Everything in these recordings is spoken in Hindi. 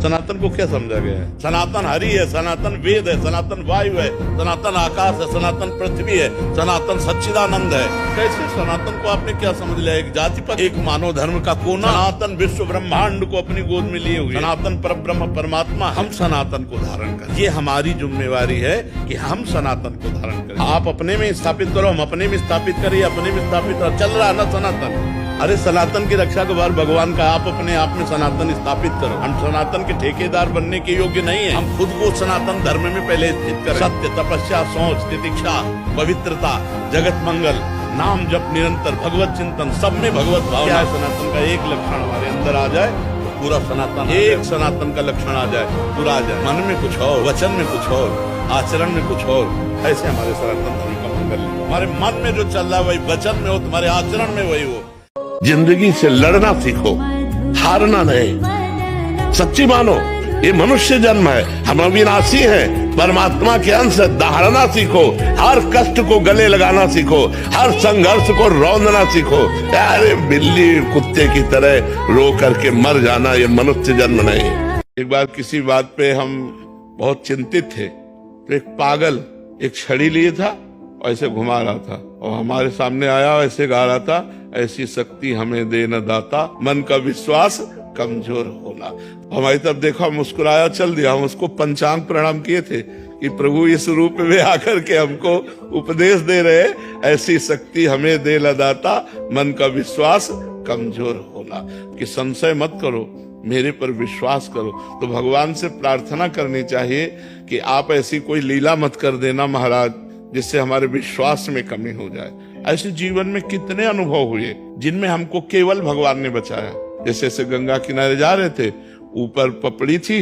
सनातन को क्या समझा गया है? सनातन हरि है, सनातन वेद है, सनातन वायु है, सनातन आकाश है, सनातन पृथ्वी है, सनातन सच्चिदानंद है। कैसे सनातन को आपने क्या समझ लिया? एक जाति पर एक मानव धर्म का कोना, सनातन विश्व ब्रह्मांड को अपनी गोद में लिए हुए सनातन परब्रह्म परमात्मा। हम सनातन को धारण करें, ये हमारी जिम्मेवारी है कि हम सनातन को धारण करें। आप अपने में स्थापित करो, हम अपने में स्थापित करिए, अपने में स्थापित करो। चल रहा ना सनातन? अरे सनातन की रक्षा का भार भगवान का, आप अपने आप में सनातन स्थापित करो। हम सनातन के ठेकेदार बनने के योग्य नहीं है। हम खुद को सनातन धर्म में पहले स्थित करें। सत्य, तपस्या, सोच, तितिक्षा, पवित्रता, जगत मंगल, नाम जप निरंतर, भगवत चिंतन, सब में भगवत भावना। सनातन का एक लक्षण हमारे अंदर आ जाए तो पूरा सनातन, एक सनातन का लक्षण आ जाए पूरा आ जाए। मन में कुछ और, वचन में कुछ और, आचरण में कुछ और, ऐसे हमारे सनातन धर्म का मंगल। हमारे मन में जो चल रहा है वही वचन में हो, तुम्हारे आचरण में वही हो। जिंदगी से लड़ना सीखो, हारना नहीं। सच्ची मानो ये मनुष्य जन्म है, हम अविनाशी हैं, परमात्मा के अंश। दहाड़ना सीखो, हर कष्ट को गले लगाना सीखो, हर संघर्ष को रौंदना सीखो। अरे बिल्ली कुत्ते की तरह रो करके मर जाना ये मनुष्य जन्म नहीं। एक बार किसी बात पे हम बहुत चिंतित थे तो एक पागल एक छड़ी लिए था, ऐसे घुमा रहा था और हमारे सामने आया, ऐसे गा रहा था, ऐसी शक्ति हमें दे न दाता, मन का विश्वास कमजोर होना। हमारी तरफ देखा, मुस्कुराया, चल दिया। हम उसको पंचांग प्रणाम किए थे कि प्रभु इस रूप में आकर के हमको उपदेश दे रहे, ऐसी शक्ति हमें दे न दाता, मन का विश्वास कमजोर होना। कि संशय मत करो, मेरे पर विश्वास करो। तो भगवान से प्रार्थना करनी चाहिए कि आप ऐसी कोई लीला मत कर देना महाराज जिससे हमारे विश्वास में कमी हो जाए। ऐसे जीवन में कितने अनुभव हुए जिनमें हमको केवल भगवान ने बचाया। जैसे ऐसे गंगा किनारे जा रहे थे, ऊपर पपड़ी थी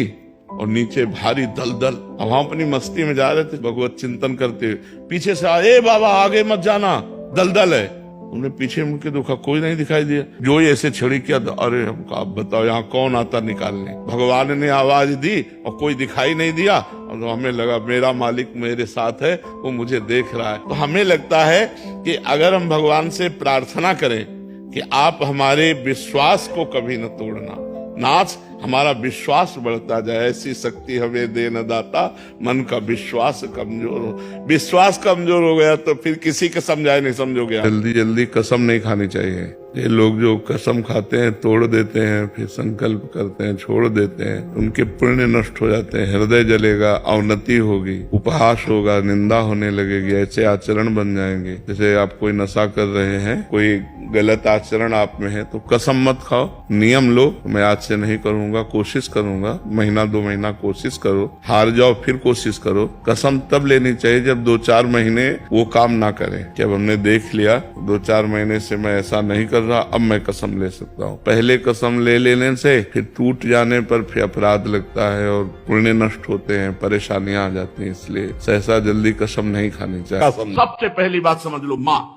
और नीचे भारी दलदल। अब हम अपनी मस्ती में जा रहे थे भगवत चिंतन करते हुए, पीछे से आए, बाबा आगे मत जाना, दलदल है। उन्होंने पीछे मुड़ के देखा, कोई नहीं दिखाई दिया। जो ही ऐसे छड़ी किया, अरे हमको आप बताओ यहाँ कौन आता निकालने। भगवान ने आवाज दी और कोई दिखाई नहीं दिया, और हमें लगा मेरा मालिक मेरे साथ है, वो मुझे देख रहा है। तो हमें लगता है कि अगर हम भगवान से प्रार्थना करें कि आप हमारे विश्वास को कभी न तोड़ना, नाथ हमारा विश्वास बढ़ता जाए, ऐसी शक्ति हमें दे न दाता, मन का विश्वास कमजोर हो। विश्वास कमजोर हो गया तो फिर किसी का समझाए नहीं समझोगे। जल्दी जल्दी कसम नहीं खानी चाहिए। ये लोग जो कसम खाते हैं, तोड़ देते हैं, फिर संकल्प करते हैं, छोड़ देते हैं, उनके पुण्य नष्ट हो जाते हैं, हृदय जलेगा, अवनति होगी, उपहास होगा, निंदा होने लगेगी, ऐसे आचरण बन जाएंगे। जैसे आप कोई नशा कर रहे हैं, कोई गलत आचरण आप में है, तो कसम मत खाओ, नियम लो, मैं आज से नहीं करूंगा, कोशिश करूंगा। महीना 2 महीना कोशिश करो, हार जाओ फिर कोशिश करो। कसम तब लेनी चाहिए जब 2-4 महीने वो काम ना करें, कि अब हमने देख लिया 2-4 महीने से मैं ऐसा नहीं कर रहा, अब मैं कसम ले सकता हूँ। पहले कसम ले लेने से फिर टूट जाने पर फिर अपराध लगता है और पुण्य नष्ट होते हैं, परेशानियां आ जाती हैं। इसलिए सहसा जल्दी कसम नहीं खानी चाहिए। सबसे पहली बात समझ लो, माँ।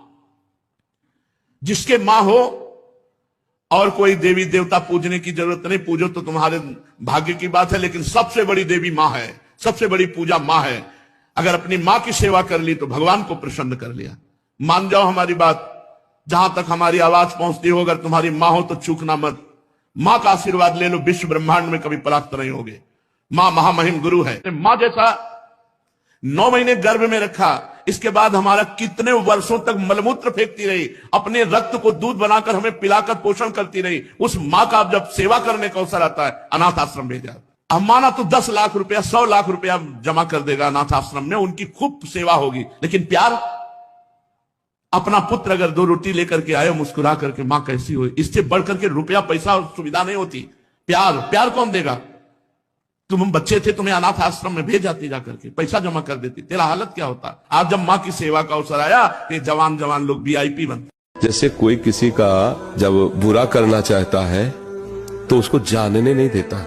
जिसके माँ हो और कोई देवी देवता पूजने की जरूरत नहीं, पूजो तो तुम्हारे भाग्य की बात है, लेकिन सबसे बड़ी देवी माँ है, सबसे बड़ी पूजा माँ है। अगर अपनी माँ की सेवा कर ली तो भगवान को प्रसन्न कर लिया। मान जाओ हमारी बात, जहां तक हमारी आवाज पहुंचती हो, अगर तुम्हारी माँ हो तो चूकना मत। माँ का आशीर्वाद ले लो, विश्व ब्रह्मांड में कभी परास्त नहीं होगे। माँ महामहिम गुरु है। माँ जैसा 9 महीने गर्भ में रखा, इसके बाद हमारा कितने वर्षों तक मलमूत्र फेंकती रही, अपने रक्त को दूध बनाकर हमें पिलाकर पोषण करती रही। उस माँ का जब सेवा करने का अवसर आता है, अनाथ आश्रम भेजा। हम माना तो 10 लाख रुपया, 100 लाख रुपया जमा कर देगा अनाथ आश्रम में, उनकी खूब सेवा होगी। लेकिन प्यार, अपना पुत्र अगर 2 रोटी लेकर के आए, मुस्कुरा करके, माँ कैसी हो, इससे बढ़कर के रुपया पैसा और सुविधा नहीं होती। प्यार, प्यार कौन देगा? तुम बच्चे थे, तुम्हें अनाथ आश्रम में भेज जाती, जाकर के पैसा जमा कर देती, तेरा हालत क्या होता? आज जब माँ की सेवा का अवसर आया, ये जवान जवान लोग VIP बनते। जैसे कोई किसी का जब बुरा करना चाहता है तो उसको जानने नहीं देता,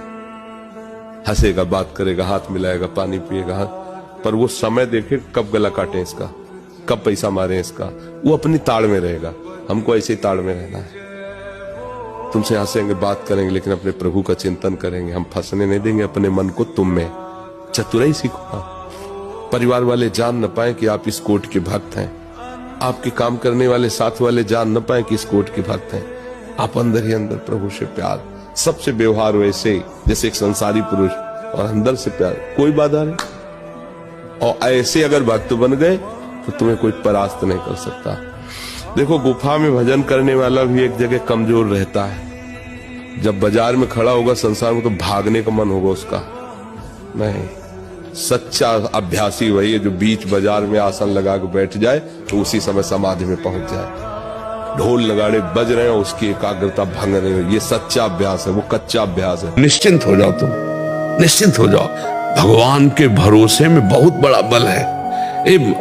हंसेगा, बात करेगा, हाथ मिलाएगा, पानी पिएगा, पर वो समय देखे कब गला काटे इसका, कब पैसा मारे इसका, वो अपनी ताड़ में रहेगा। हमको ऐसे ही ताड़ में रहना है। तुमसे हंसेंगे, बात करेंगे, लेकिन अपने प्रभु का चिंतन करेंगे। हम फंसने नहीं देंगे अपने मन को तुम में। चतुराई सीखो ना, परिवार वाले जान न पाए कि आप इस कोट के भक्त हैं, आपके काम करने वाले साथ वाले जान न पाए कि इस कोट के भक्त हैं। आप अंदर ही अंदर प्रभु से प्यार, सबसे व्यवहार वैसे जैसे एक संसारी पुरुष, और अंदर से प्यार, कोई बाधा नहीं। और ऐसे अगर भक्त बन गए तो तुम्हें कोई परास्त नहीं कर सकता। देखो, गुफा में भजन करने वाला भी एक जगह कमजोर रहता है। जब बाजार में खड़ा होगा संसार में तो भागने का मन होगा उसका। नहीं, सच्चा अभ्यासी वही है जो बीच बाजार में आसन लगा के बैठ जाए तो उसी समय समाधि में पहुंच जाए। ढोल नगाड़े बज रहे हैं, उसकी एकाग्रता भंग नहीं हो, ये सच्चा अभ्यास है, वो कच्चा अभ्यास है। निश्चिंत हो जाओ, तुम निश्चिंत हो जाओ। भगवान के भरोसे में बहुत बड़ा बल है।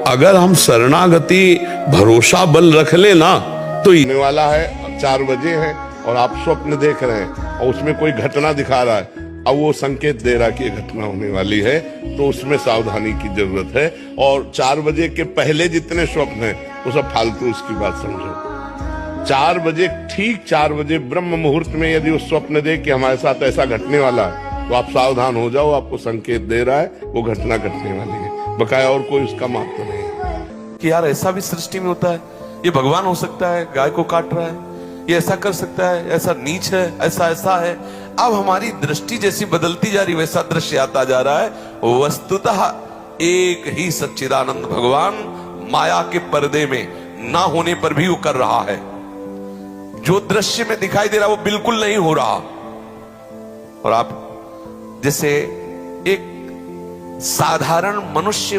अगर हम शरणागति भरोसा बल रख ले ना तो होने वाला है 4 बजे है और आप स्वप्न देख रहे हैं और उसमें कोई घटना दिखा रहा है, अब वो संकेत दे रहा है कि ये घटना होने वाली है, तो उसमें सावधानी की जरूरत है। और 4 बजे के पहले जितने स्वप्न हैं वो सब फालतू, उसकी बात समझो। 4 बजे, ठीक 4 बजे ब्रह्म मुहूर्त में यदि वो स्वप्न दे कि हमारे साथ ऐसा घटने वाला है तो आप सावधान हो जाओ, आपको संकेत दे रहा है वो घटना घटने वाली है, बकाया और कोई उसका महत्व नहीं है। कि यार ऐसा भी सृष्टि में होता है, ये भगवान हो सकता है, गाय को काट रहा है, ये ऐसा कर सकता है, ऐसा नीच है, ऐसा ऐसा है। अब हमारी दृष्टि जैसी बदलती जा रही वैसा दृश्य आता जा रहा है। वस्तुतः एक ही सच्चिदानंद भगवान माया के पर्दे में ना होने पर भी वो कर रहा है। जो दृश्य में दिखाई दे रहा है वो बिल्कुल नहीं हो रहा। और आप जैसे एक साधारण मनुष्य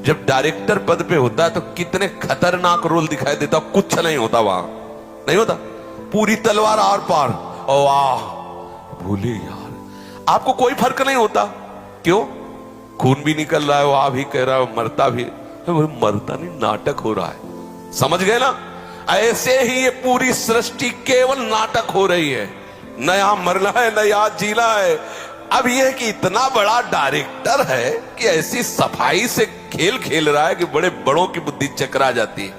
जब डायरेक्टर पद पे होता है तो कितने खतरनाक रोल दिखाई देता, कुछ नहीं होता, वहां नहीं होता, पूरी तलवार आर पार, और वाह भूले यार, आपको कोई फर्क नहीं होता। क्यों? खून भी निकल रहा है, वो आ भी कह रहा है, मरता भी, मरता नहीं, नाटक हो रहा है। समझ गए ना? ऐसे ही ये पूरी सृष्टि केवल नाटक हो रही है, नया मरना है, नया जीना है। अब यह कि इतना बड़ा डायरेक्टर है कि ऐसी सफाई से खेल खेल रहा है कि बड़े बड़ों की बुद्धि चकरा जाती है।